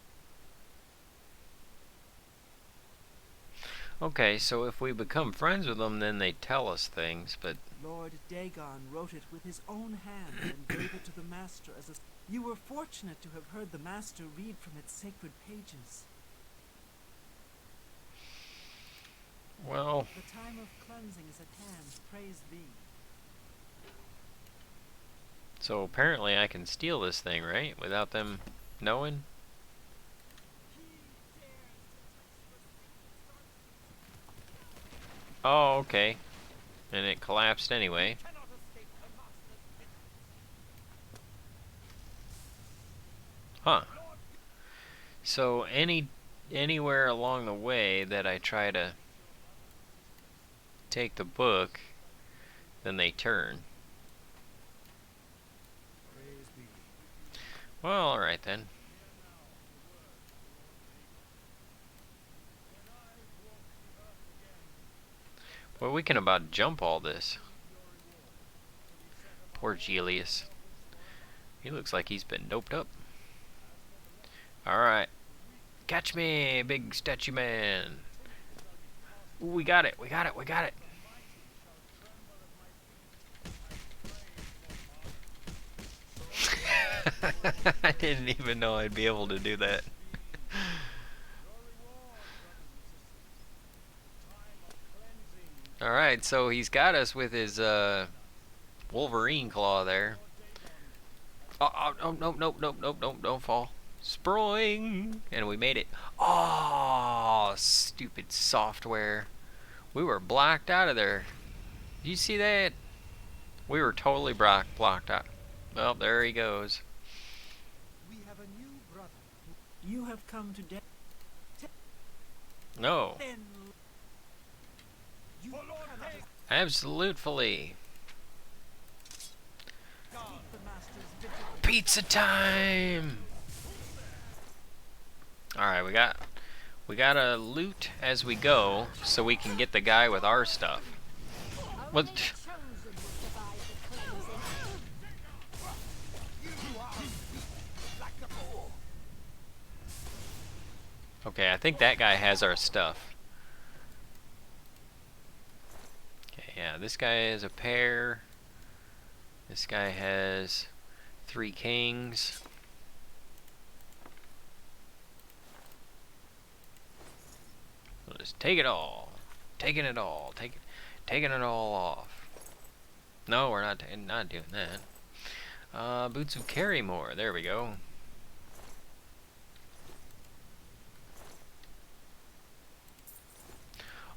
Okay, so if we become friends with them, then they tell us things, but... Lord Dagon wrote it with his own hand and gave it to the Master as a... You were fortunate to have heard the Master read from its sacred pages. Well... The time of cleansing is at hand, praise be. So apparently I can steal this thing, right? Without them knowing? Oh, okay. And it collapsed anyway. Huh. So anywhere along the way that I try to take the book, then they turn. Praise be. Well, alright then. Well, we can about jump all this. Poor Gelius. He looks like he's been doped up. Alright. Catch me, big statue man. Ooh, we got it. We got it. We got it. I didn't even know I'd be able to do that. Alright, so he's got us with his Wolverine claw there. Oh, no, don't fall. Sproing! And we made it. Oh, stupid software. We were blocked out of there. Did you see that? We were totally blocked out. Well, there he goes. We have a new brother. You have come to No. Then you cannot Absolutely. defeat the master's vigil. Pizza time! Alright, we gotta loot as we go so we can get the guy with our stuff. What? Okay, I think that guy has our stuff. Okay, yeah, this guy has a pair. This guy has 3 kings. We'll just take it all. Taking it all. Taking it all off. No, we're not doing that. Boots of Carrymore. There we go.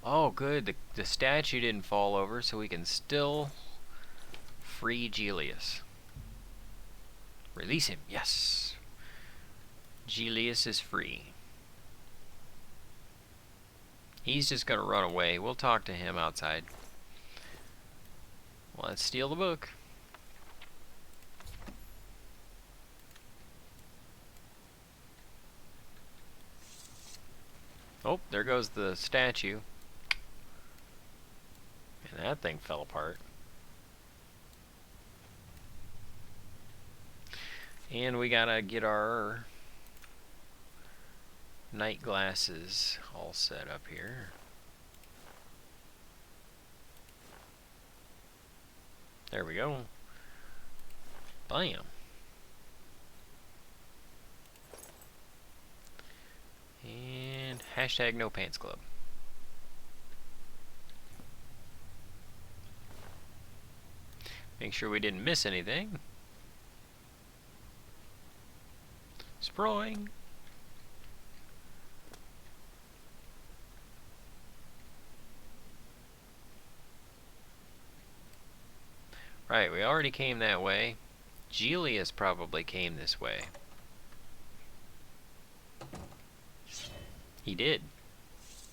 Oh, good. The statue didn't fall over, so we can still free Gelius. Release him. Yes. Gelius is free. He's just gonna run away. We'll talk to him outside. Let's steal the book. Oh, there goes the statue. And that thing fell apart. And we gotta get our night glasses all set up here. There we go. Bam. And hashtag no pants club. Make sure we didn't miss anything. Sproing. Right, we already came that way. Gelius probably came this way. He did.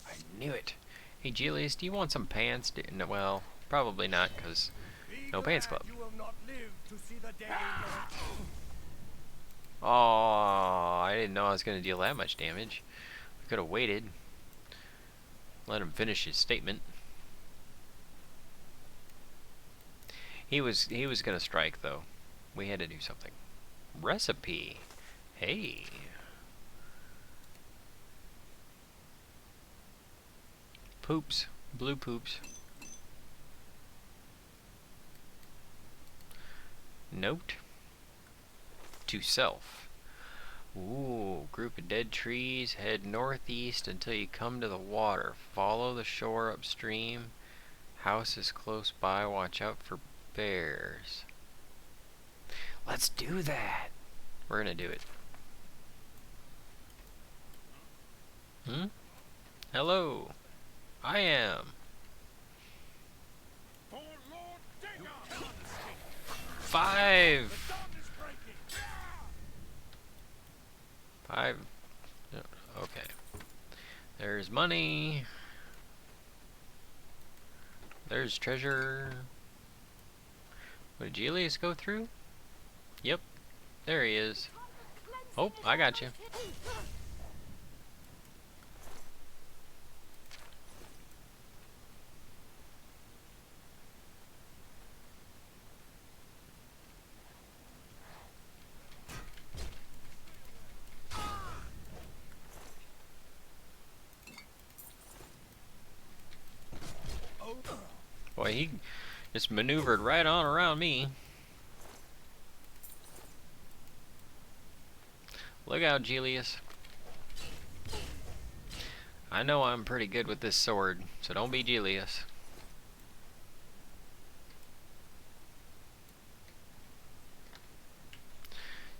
I knew it. Hey Gelius, do you want some pants? No, well, probably not, because no pants club. You will not live to see the day. Oh, I didn't know I was going to deal that much damage. I could have waited. Let him finish his statement. He was going to strike, though. We had to do something. Recipe. Hey. Poops. Blue poops. Note to self. Ooh, group of dead trees. Head northeast until you come to the water. Follow the shore upstream. House is close by. Watch out for bears. Let's do that. We're gonna do it. Hello. I am. Five. Okay. There's money. There's treasure. What, did Gelius go through? Yep. There he is. Oh, I got you. Boy, he just maneuvered right on around me. Look out, Julius. I know I'm pretty good with this sword, so don't be Julius.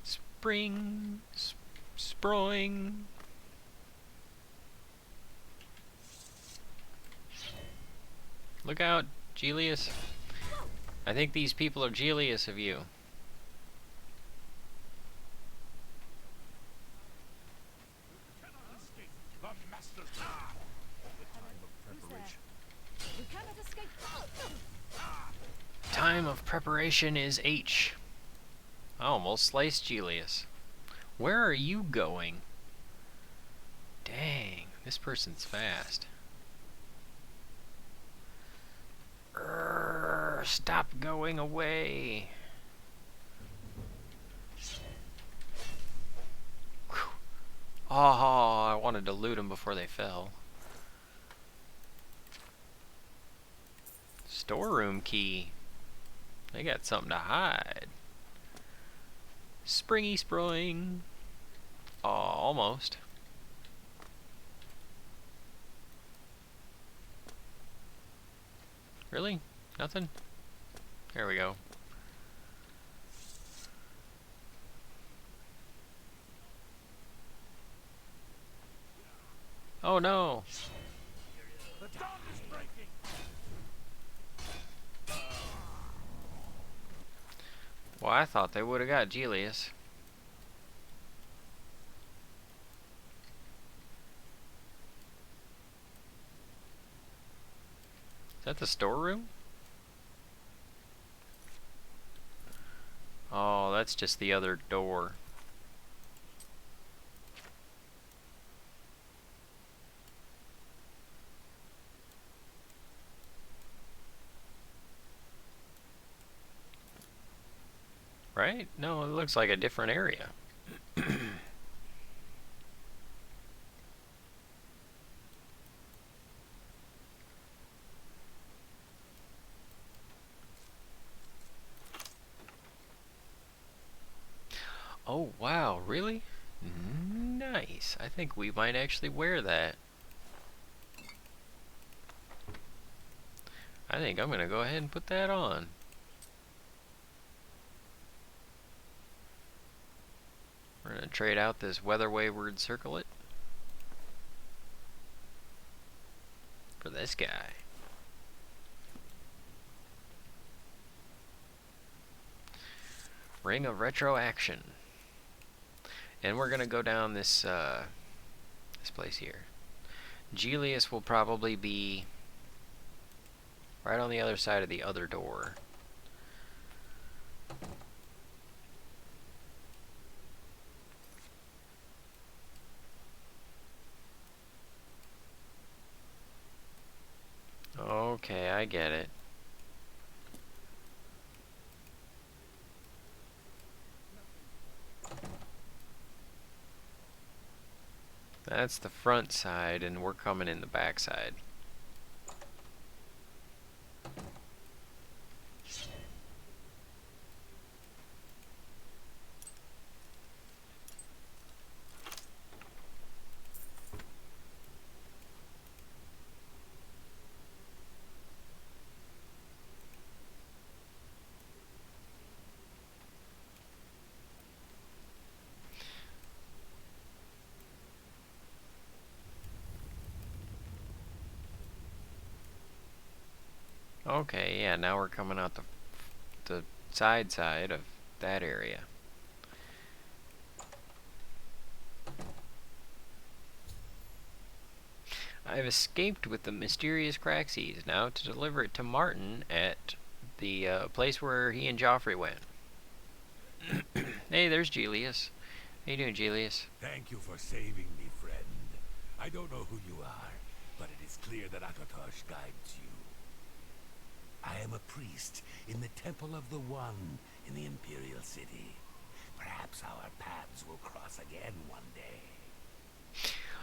Spring, sproing. Look out, Julius. I think these people are jealous of you. The master's the time of preparation. We cannot escape. Time of preparation is H. I almost sliced Julius. Where are you going? Dang, this person's fast. Stop going away. Whew. Oh, I wanted to loot them before they fell. Storeroom key. They got something to hide. Springy sproing. Oh, almost. Really? Nothing? There we go. Oh no! The dawn is breaking. Well, I thought they would have got Julius. Is that the storeroom? Oh, that's just the other door. Right? No, it looks like a different area. Oh, wow, really? Nice. I think we might actually wear that. I think I'm gonna go ahead and put that on. We're gonna trade out this weather wayward circlet for this guy. Ring of Retroaction. And we're gonna go down this this place here. Julius will probably be right on the other side of the other door. Okay, I get it. That's the front side, and we're coming in the back side. Okay, yeah, now we're coming out the side of that area. I've escaped with the mysterious Craxies, now to deliver it to Martin at the place where he and Joffrey went. Hey, there's Julius. How you doing, Julius? Thank you for saving me, friend. I don't know who you are, but it is clear that Akatosh guides you. I am a priest in the Temple of the One in the Imperial City. Perhaps our paths will cross again one day.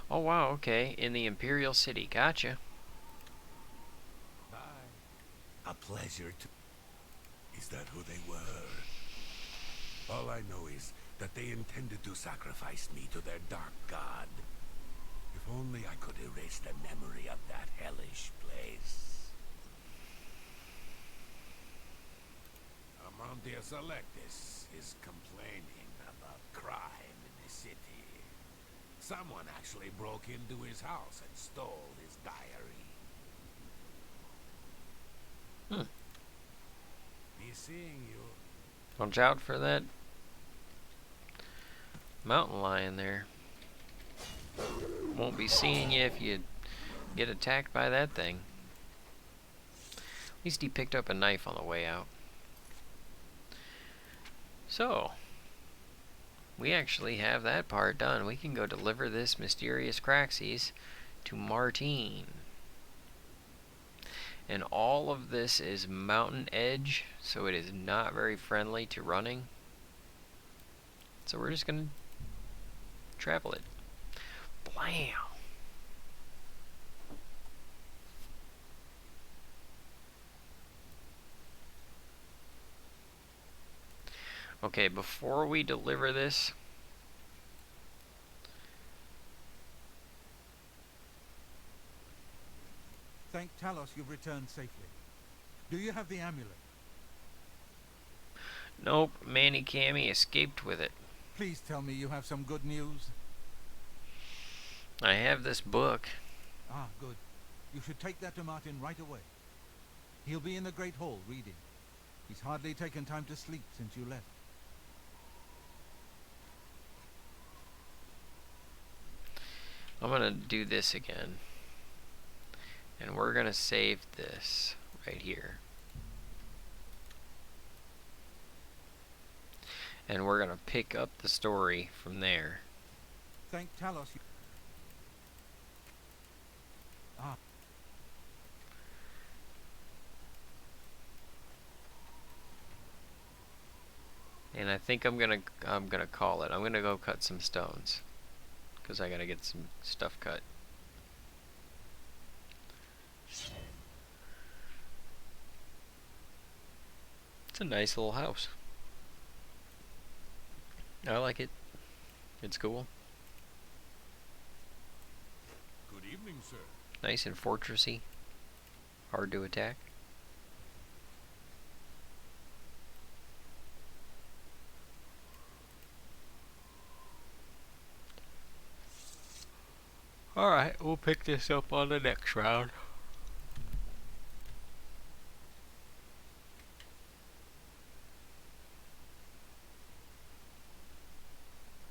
Oh wow, okay, in the Imperial City, gotcha. Bye. A pleasure to... Is that who they were? All I know is that they intended to sacrifice me to their dark god. If only I could erase the memory of that hellish place. Amantius Electus is complaining about crime in the city. Someone actually broke into his house and stole his diary. He's seeing you. Watch out for that mountain lion there. Won't be seeing you if you get attacked by that thing. At least he picked up a knife on the way out. So, we actually have that part done. We can go deliver this mysterious Craxes to Martine. And all of this is mountain edge, so it is not very friendly to running. So we're just going to travel it. Blam! Okay, before we deliver this, Thank Talos you've returned safely. Do you have the amulet? nope, Manny Cammy escaped with it. Please tell me you have some good news. I have this book. Ah, good. You should take that to Martin right away. He'll be in the Great Hall reading. He's hardly taken time to sleep since you left. I'm gonna do this again. And we're gonna save this right here. And we're gonna pick up the story from there. Thank Talos you... Ah. And I think I'm gonna call it. I'm gonna go cut some stones, because I gotta get some stuff cut. It's a nice little house. I like it. It's cool. Good evening, sir. Nice and fortressy. Hard to attack. Alright, we'll pick this up on the next round.